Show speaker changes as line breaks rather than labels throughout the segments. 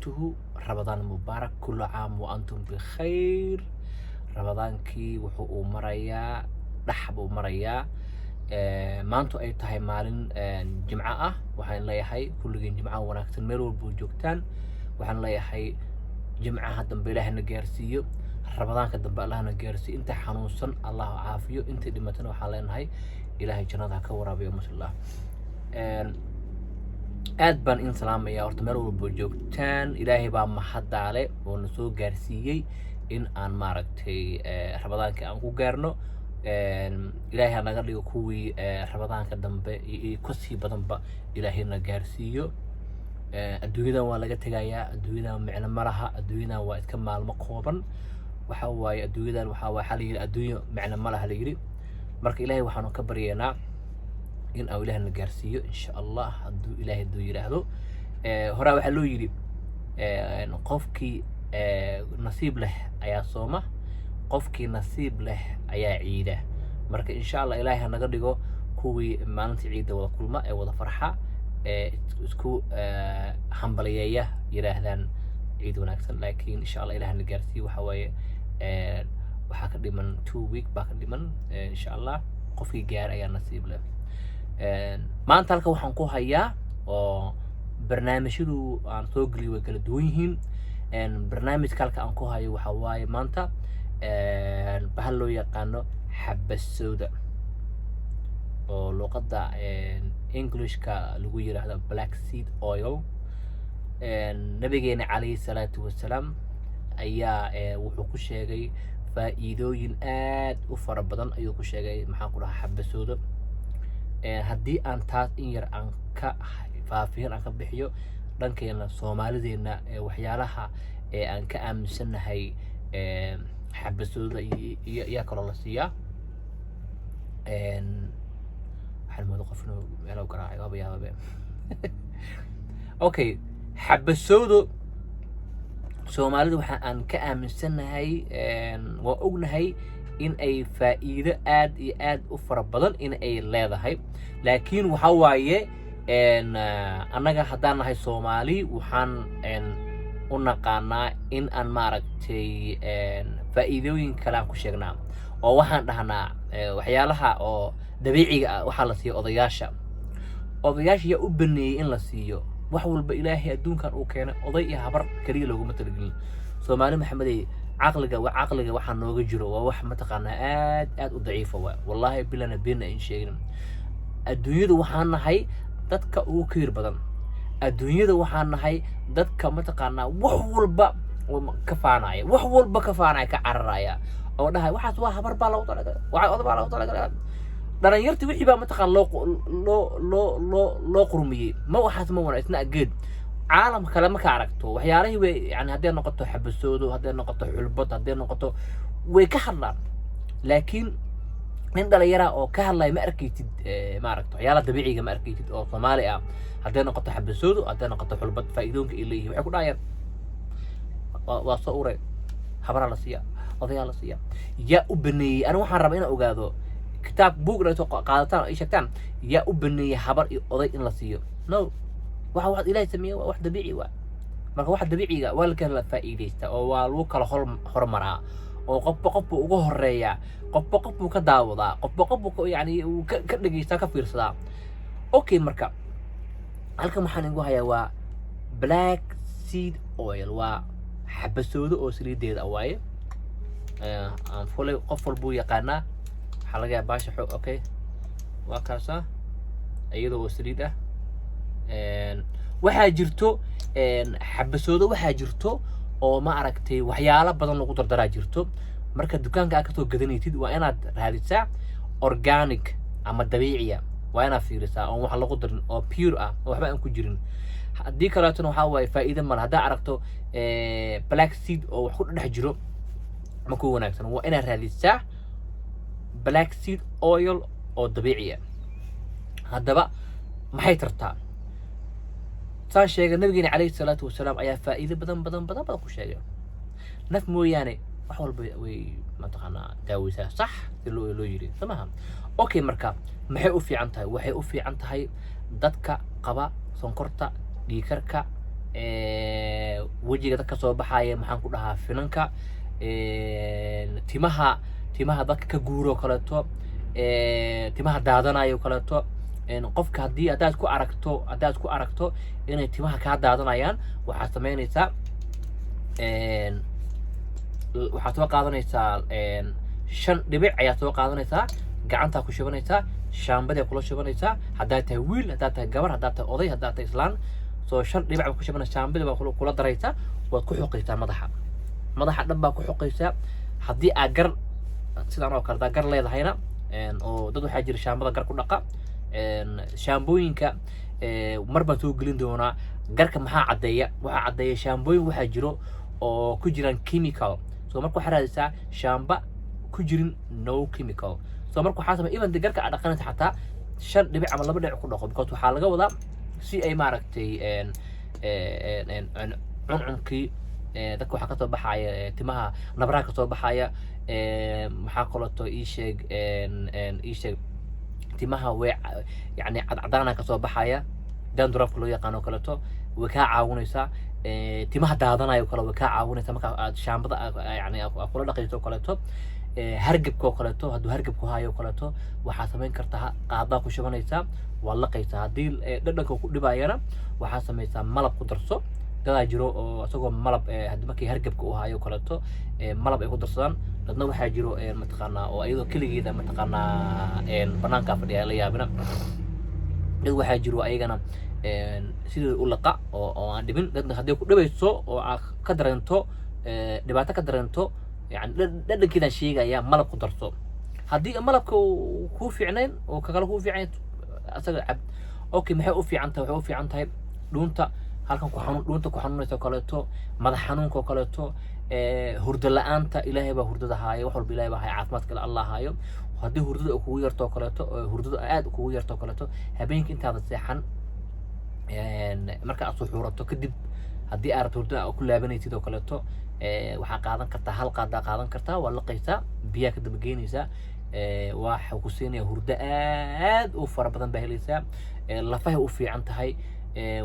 وبركاته. رمضان مبارك، كل عام وأنتم بخير. رمضان كي وحو مريا رحب مريا maantu ay tahay maalin jimco ah. waxaan leeyahay kulligeen jimco wanaagsan meel walba joogtaan. waxaan leeyahay jimcaha dambe Ilaahna gaarsiiyo, ramadaanka dambe Allahna gaarsiiyo. inta xanuunsan Allah caafiyo, inta dhimatana waxaan leenahay Ilaahay jannada ka waraabiyo mashallah. aad baan in salaamaya horta meel walba joogtaan. Ilaahay baa mahadaale oo na soo gaarsiiyay in aan maaragtay ramadaanka aan ku gaarno. إلهي أنا قال لي كوي رمضان كدم كسي بدن با إلهي أنا جارسيو الدنيا ولا جت جاية الدنيا معنا مرها الدنيا واتكمل مقهورا وحواي الدنيا وحواي حالي الدنيا معنا مرها ليري مرك إلهي وحنا كبرينا إن أو إلهي أنا جارسيو إن شاء الله إلهي الدنيا هذا هراء وحلو يري نقفكي نصيب له أيا صومه qofkii nasiib leh ayaa ciida. marka insha Allah Ilaahay naga dhigo kuwii maalinta ciida wada kulma ee wada farxa ee isku hambalyeeya yiraahdaan ciid wanaagsan. laakiin insha Allah Ilaahay na gaarsiiyo waxa waaye waxa ka dhiman 2 week baa ka dhiman. insha Allah qofkii gaar ayaa nasiib leh. maanta halka waxaan ku hayaa oo barnaamijyadu aan soo geliyo way kala duwan yihiin. barnaamijka halka aan ku hayo waxa waaye maanta bahal loo yaqaano xabasooda oo luqadda Englishka lagu yiraahdo black seed oil. nabigeena calayhi salaatu wasalaam ayaa wuxuu ku sheegay faa'iidooyin aad u fara badan ayuu ku sheegay maxaa ku dhahaa xabasooda. haddii aan taas in yar aan ka faafihin aan ka bixiyo dhankeena Soomaalideena waxyaalaha aan ka aaminsanahay xabasooda iyo kala la siiyaa. waxaan moodo qofna meel uu garaacay waaba yaababa. okay, xabasooda Soomaalida waxa aan ka aaminsanahay waa ognahay in ay faa'iido aad iyo aad u fara badan in ay leedahay. laakiin waxa waaye annaga haddaan nahay Soomaali waxaan u naqaanaa in aan maaragtay faa'iidooyin kale aan ku sheegnaa oo waxaan dhahnaa waxyaalaha oo dabiiciga ah waxa la siiyo odayaasha yaa u baneeyay in la siiyo wax walba. Ilaahay adduunkan uu keenay oday iyo habar kaliya looguma talagelin. Soomaali maxameday caqliga waxa nooga jiro waa wax mataqaanaa aad u daciif ah. wallahi bilana been in sheegin adduunyada waxaan nahay dadka ugu kiir badan. adduunyada waxaan nahay dadka mataqaanaa wax walba ka faanaya ka cararaya oo dhahay waxaas waa habar baa lagu talagalay waxa oday baa lagu talagalay. dhalinyartii wixii baa mataqaan loo qurmiyay ma waxaas ma wanaagsan geed caalam kale ma ka aragto waxyaalihii way yani haddii noqoto xabasoodo haddii noqoto xulbad haddii noqoto way ka hadlaan. laakiin nin dhalinyara oo ka hadlay ma arkaytid ma aragto waxyaalaha dabiiciga ma arkaytid oo Soomaali ah. haddii noqoto xabasoodo haddii noqoto xulbad faa'iidooyinka ay leeyihiin waxay ku dhahayaan waa soo uray habara la siiya odayaa la siiya yaa u baneeyay. aniga waxaan rabaa inaan ogaado kitaab buug la soo qaadataan ay sheegtaan yaa u baneeyay habar iyo oday in la siiyo. no waxa Ilaahay sameeyay waa wax dabiici ah. marka wax dabiiciga waa la kala faa'iideysta oo waa lagu kala hormaraa oo qofba ugu horeeya qofba ka daawadaa qofba yani uu ka dhageystaa ka fiirsadaa. okay, marka halkan waxaan igu hayaa waa black seed oil waa xabasooda oo saliideeda waaye. aan fulay qof walba yaqaanaa waxa laga yaabaa baasha xoog. okay, waa kaasa iyadoo oo saliid ah. waxaa jirto xabasooda waxaa jirto oo ma aragtay waxyaalo badan lagu dardaraa jirto. marka dukaanka aad ka soo gadanaysid waa inaad raadisaa organic ama dabiiciya. waa inaad fiirisaa oo wax lagu darin oo pure ah oo waxba aan ku jirin. haddii kaleetona waxa waaye faa'iido ma laha. haddaa aragto black seed oo wax ku dhex jiro ma ku wanaagsan. waa inaad raadisaa black seed oil oo dabiici ah. haddaba maxay tartaa? saan sheegay nabigeena calayhi salaatu wasalaam ayaa faa'iido badan ku sheegay. naf mooyaane wax walba way mataqaanaa daawaysaa sax si loo yiri samaha. okay, marka maxay u fiican tahay? waxay u fiican tahay dadka qaba sonkorta dhiigkarka wejiga dadka soo baxaya maxaan ku dhahaa finanka timaha dadka ka guuro kaleeto timaha daadanayo kaleeto qofka haddii haddaad ku aragto inay timaha kaa daadanayaan waxaad samaynaysaa waxaad soo qaadanaysaa 5 dhibic ayaad soo qaadanaysaa gacantaa ku shubanaysaa shaambadii kula shubanaysaa haddaad tahay wiil haddaad tahay gabar haddaad tahay oday haddaad tahay islaan soo 5 dhibic ku shubanaysaa shaambadii baa kula daraysaa waad ku xoqaysaa madaxa dhan baa ku xoqaysaa haddii aad gar sidaan oo kale gar leedahayna oo dad waxaa jira shaambada gar ku dhaqa shaambooyinka mar baan soo gelin doonaa garka maxaa caddeeya shaambooyin waxaa jiro oo ku jiraan chemical soo marka waxaa raadaysaa shaamba ku jirin no chemical soo marka waxaa samay even garka aad dhaqanaysa xataa 5 dhibic ama 2 dhibic ku dhaqo because waxaa laga wadaa si ay maaragtay cuncunkii dadka waxaa kasoo baxaya timaha nabraha kasoo baxaya maxaa kaleeto ii sheeg timaha way yani cadcadaana kasoo baxaya dandruffka loo yaqaano kaleeto way kaa caawinaysaa timaha daadanayo kale way kaa caawinaysaa marka aad shaambada yani kula dhaqayso kaleeto hargabka oo kaleeto hadduu hargabku hayo kaleeto waxaa samayn kartaa qaadaa ku shubanaysaa waad laqaysaa haddii dhadhanka ku dhibayana waxaa samaysaa malab ku darso dadaa jiro oo isagoo malab haddii markii hargabka uu hayo kaleeto malab ay ku darsadaan dadna waxaa jiro mataqaanaa oo iyadoo keligeeda mataqaanaa banaankaa fadhiya la yaabina dad waxaa jiro ayagana sidii u laqa oo aan dhibin dadna haddii ku dhibayso oo aad ka dareento dhibaato ka dareento يعني ده كده شيء يا ملك قدرته هدي ملك وهو في عنين وكقول هو في عين أصلا عبد أوكي ما هو في عنته وهو في عنته دونتا هل كان كحنون دونتا كحنون يتكلته ماذا حنون كقولته هرد لا أنت إلهي بهرد هاي وحول بإلهي بهاي عافمت كلا الله هايو وهدي هرد أكوير تكلته هرد أد أكوير تكلته هبينك أنت هذا السحن مركز أصحورته كدب هدي أرد هرد أكل بنيتي تكلته waxaa qaadan kartaa hal qaadaa qaadan kartaa waa laqaysaa biyaha ka daba geynaysaa waxa ku siinaya hurdo aad u fara badan baa helaysaa lafahay u fiican tahay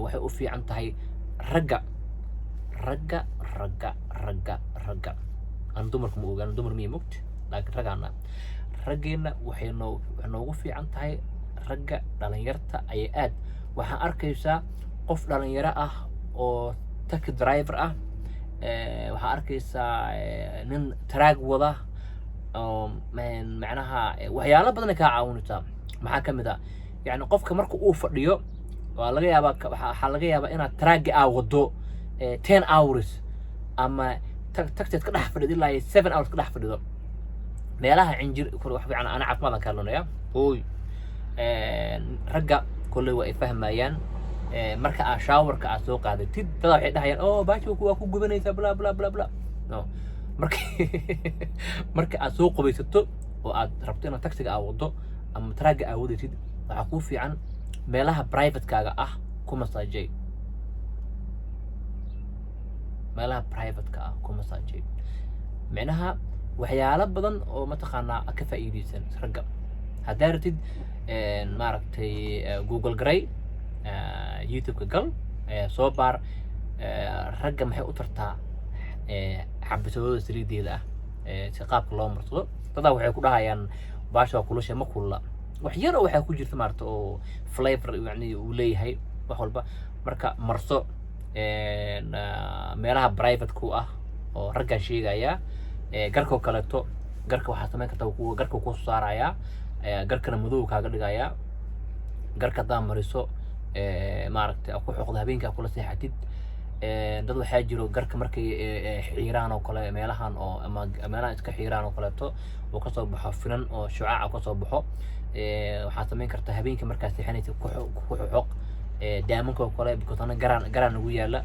waxay u fiican tahay ragga aan dumarku ma ogaan dumar miya mogt laakiin raggeena waxay noogu fiican tahay ragga dhalinyarta ayay aad waxaan arkaysaa qof dhalinyaro ah oo taxi driver ah waxaa arkaysaa nin taraag wada oo macnaha waxyaalo badan ay kaa caawinaysaa maxaa ka mid ah yani qofka marka uu fadhiyo waxaa laga yaabaa inaad taraagga wado 10 hours ama tagteed ka dhex fadhido ilaa 7 hours ka dhex fadhido meelaha cinjir wax fiican ana caafimaad ka hadlanaya hooy ragga kulli waa ay fahmayaan marka aad showerka aad soo qaadatid dad waxay dhahayaan oo baashi waa ku gubanaysaa bla bla bla bla no marka aad soo qubaysato oo aad rabto inaad taxiga aad wado ama traaga aad wadatid waxaa kuu fiican meelaha private-kaaga ah ku masaajay micnaha waxyaalo badan oo mataqaanaa ka faa'iideysan ragga haddaa ratid maaragtay google garay youtube-ka gal soo baar ragga maxay u tartaa xabasooda saliideeda si qaabka loo marsado dadaa waxay ku dhahayaan baasha waa kulusha ma kulla wax yar oo waxaa ku jirta maarata oo flavor yani uu leeyahay wax walba marka marso meelaha private ku ah oo raggan sheegaya garkoo kaleeto garka waxaa samayn karta garka ku saaraya garkana madow kaaga dhigaya garka hadaa mariso maaragtay ku xoqdo habeenka kula seexatid dad waxaa jiro garka markay xiiraan oo kale meelahan oo ama meelaha iska xiiraan oo kaleeto oo ka soo baxo finan oo shucaac ka soo baxo waxaa samayn kartaa habeenka markaa seexanaysa ku xoq daamanka oo kale because ana garaan ugu yaala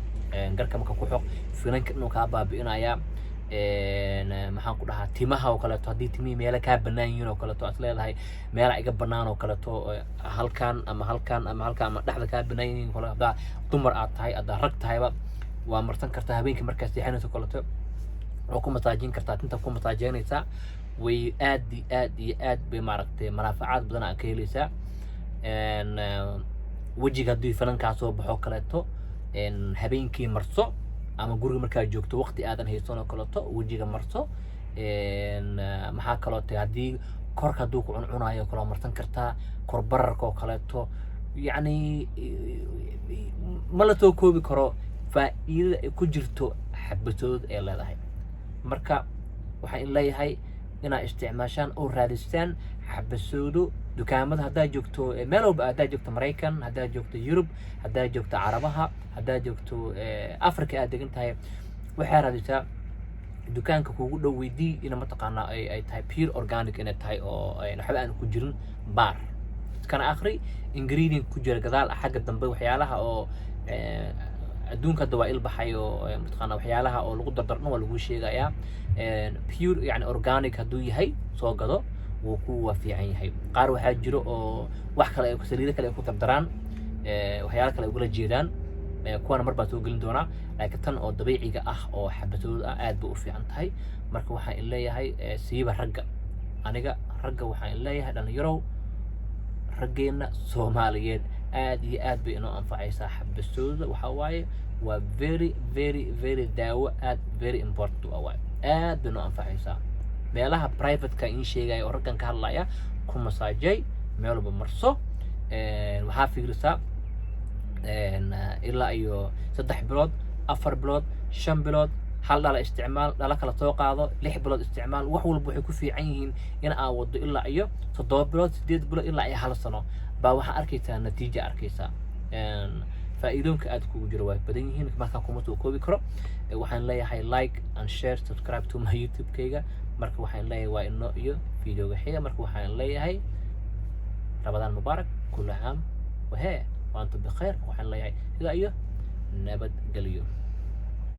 garka marka ku xoq finanka inuu kaa baabi'inaya maxaan ku dhahaa timaha oo kaleeto haddii timihii meelo kaa bannaan yihiin oo kaleeto aad leedahay meela iga bannaan oo kaleeto halkan ama dhexda kaa bannaan yihiin kale haddaa dumar aad tahay haddaa rag tahayba waa marsan kartaa habeenkii markaa seexanayso kaleeto oo ku masaajin kartaa tinta ku masaajeynaysaa way aad iyo aad bay maaragtay manaafacaad badan aad ka helaysaa wejiga haddii finankaa soo baxo kaleeto habeenkii marso ama guriga markaa joogto waqti aadan haysan oo kaleeto wejiga marso maxaa kaloo tahay haddii korka hadduu ku cuncunayo kala marsan kartaa kor bararka oo kaleeto يعني ما لا توكوبي كرو فإذا كجرتو حبتود إلا ذهي مركا وحين لي هاي إنا استعماشان أو رادستان حبسودو دكامد هدا جوكتو ميلو بقى هدا جوكتو مريكان هدا جوكتو يوروب هدا جوكتو عربها هدا جوكتو أفريقيا أدقنت هاي وحي رادستا دكان كوكو دو ويدي إنا متقانا أي تاي بير أورجانيك إنا تاي أو نحبا أن كجرن بار كان آخري ingredient ku jira gadaal xagga dambe waxyaalaha oo adduunka dawaa'il baxayo mutaqaana waxyaalaha oo lagu dardarno waa lagu sheegayaa pure yani organic hadduu yahay soo gado wuu ku fiican yahay qaar waxaa jiro oo wax kale ay saliido kale ay ku dardaraan waxyaalo kale ay ugula jeedaan kuwana mar baa soo gelin doonaa laakiin tan oo dabiiciga ah oo xabatood ah aad bay u fiican tahay marka waxaan leeyahay siiba ragga aniga ragga waxaan leeyahay dhalinyaro رجينا سوماليين آدي آد بإنه أنفعيسا حبسوده وحواي و very داو آد very important أواي آد بإنه أنفعيسا ميلها private كإن شيء جاي ورجن كهلايا كم مساجي ميلو بمرسو وحافي رسا إلا أيو صدح بلود أفر بلود شم بلود هل على استعمال لا كلا توقع هذا لح بلاد استعمال وحول بوحكو في عينهن إن أود إلا أيه صدق بلاد سديد بلاد إلا أي حال السنة بوح أركيسا نتيجة أركيسا فإذا كأدكو جروات بدينهن ما كان كومتو كوبي كرو وحين لا هاي لايك and share subscribe to my YouTube كيجا مركو وحين لا وإنه إيو فيديو حيجا مركو وحين لا هاي رمضان مبارك كل عام وهي وأنتم بخير وحين لا هاي إذا إيو نبت قليو